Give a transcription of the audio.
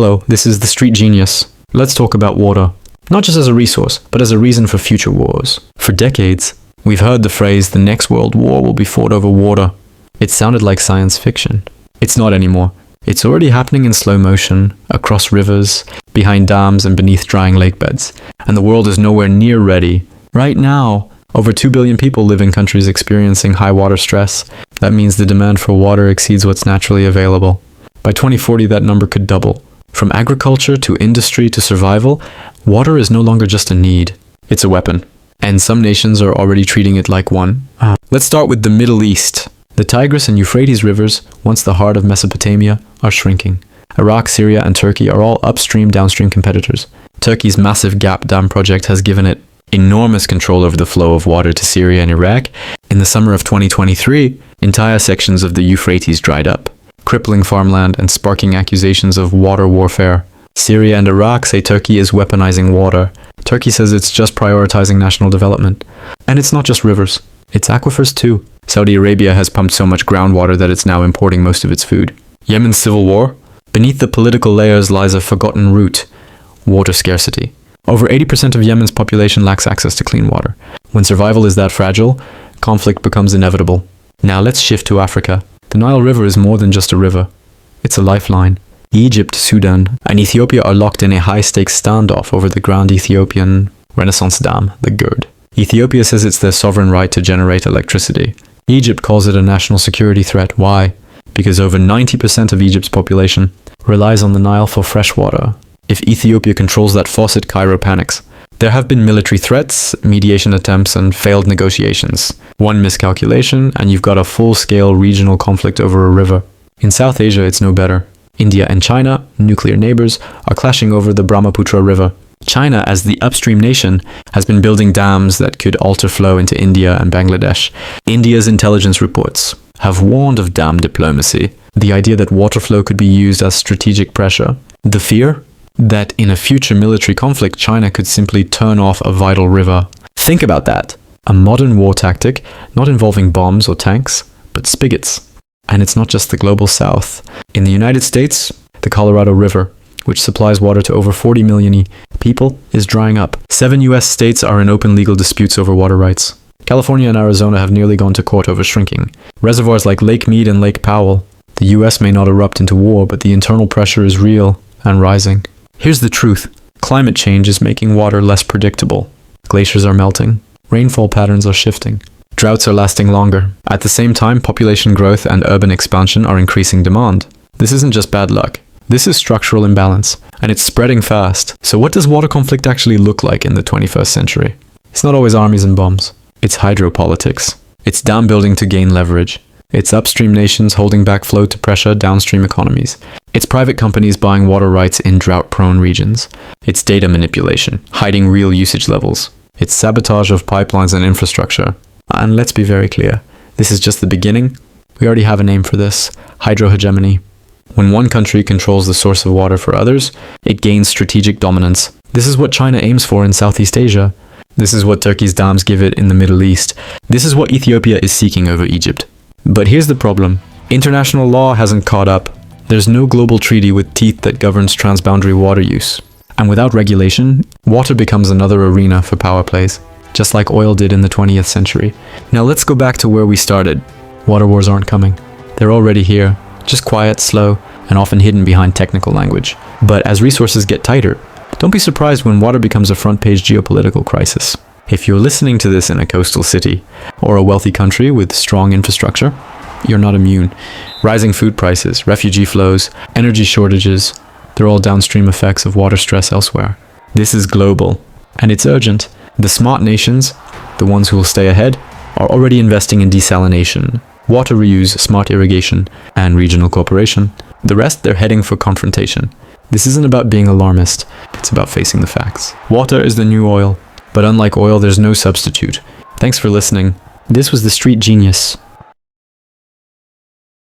Hello, this is The Street Genius. Let's talk about water. Not just as a resource, but as a reason for future wars. For decades, we've heard the phrase, the next world war will be fought over water. It sounded like science fiction. It's not anymore. It's already happening in slow motion, across rivers, behind dams and beneath drying lake beds. And the world is nowhere near ready. Right now, over 2 billion people live in countries experiencing high water stress. That means the demand for water exceeds what's naturally available. By 2040, that number could double. From agriculture to industry to survival, water is no longer just a need. It's a weapon. And some nations are already treating it like one. Let's start with the Middle East. The Tigris and Euphrates rivers, once the heart of Mesopotamia, are shrinking. Iraq, Syria, and Turkey are all upstream-downstream competitors. Turkey's massive Gap Dam project has given it enormous control over the flow of water to Syria and Iraq. In the summer of 2023, entire sections of the Euphrates dried up, crippling farmland and sparking accusations of water warfare. Syria and Iraq say Turkey is weaponizing water. Turkey says it's just prioritizing national development. And it's not just rivers, it's aquifers too. Saudi Arabia has pumped so much groundwater that it's now importing most of its food. Yemen's civil war? Beneath the political layers lies a forgotten root: water scarcity. Over 80% of Yemen's population lacks access to clean water. When survival is that fragile, conflict becomes inevitable. Now let's shift to Africa. The Nile River is more than just a river. It's a lifeline. Egypt, Sudan, and Ethiopia are locked in a high-stakes standoff over the Grand Ethiopian Renaissance Dam, the GERD. Ethiopia says it's their sovereign right to generate electricity. Egypt calls it a national security threat. Why? Because over 90% of Egypt's population relies on the Nile for fresh water. If Ethiopia controls that faucet, Cairo panics. There have been military threats, mediation attempts, and failed negotiations. One miscalculation, and you've got a full-scale regional conflict over a river. In South Asia, it's no better. India and China, nuclear neighbors, are clashing over the Brahmaputra River. China, as the upstream nation, has been building dams that could alter flow into India and Bangladesh. India's intelligence reports have warned of dam diplomacy, the idea that water flow could be used as strategic pressure. The fear that in a future military conflict, China could simply turn off a vital river. Think about that. A modern war tactic, not involving bombs or tanks, but spigots. And it's not just the global south. In the United States, the Colorado River, which supplies water to over 40 million people, is drying up. 7 US states are in open legal disputes over water rights. California and Arizona have nearly gone to court over shrinking. Reservoirs like Lake Mead and Lake Powell. The US may not erupt into war, but the internal pressure is real and rising. Here's the truth. Climate change is making water less predictable. Glaciers are melting. Rainfall patterns are shifting. Droughts are lasting longer. At the same time, population growth and urban expansion are increasing demand. This isn't just bad luck. This is structural imbalance, and it's spreading fast. So what does water conflict actually look like in the 21st century? It's not always armies and bombs. It's hydropolitics. It's dam building to gain leverage. It's upstream nations holding back flow to pressure downstream economies. It's private companies buying water rights in drought-prone regions. It's data manipulation, hiding real usage levels. It's sabotage of pipelines and infrastructure. And let's be very clear, this is just the beginning. We already have a name for this: hydrohegemony. When one country controls the source of water for others, it gains strategic dominance. This is what China aims for in Southeast Asia. This is what Turkey's dams give it in the Middle East. This is what Ethiopia is seeking over Egypt. But here's the problem. International law hasn't caught up. There's no global treaty with teeth that governs transboundary water use. And without regulation, water becomes another arena for power plays, just like oil did in the 20th century. Now let's go back to where we started. Water wars aren't coming. They're already here, just quiet, slow, and often hidden behind technical language. But as resources get tighter, don't be surprised when water becomes a front-page geopolitical crisis. If you're listening to this in a coastal city or a wealthy country with strong infrastructure, you're not immune. Rising food prices, refugee flows, energy shortages, they're all downstream effects of water stress elsewhere. This is global, and it's urgent. The smart nations, the ones who will stay ahead, are already investing in desalination, water reuse, smart irrigation, and regional cooperation. The rest, they're heading for confrontation. This isn't about being alarmist, it's about facing the facts. Water is the new oil, but unlike oil, there's no substitute. Thanks for listening. This was The Street Genius.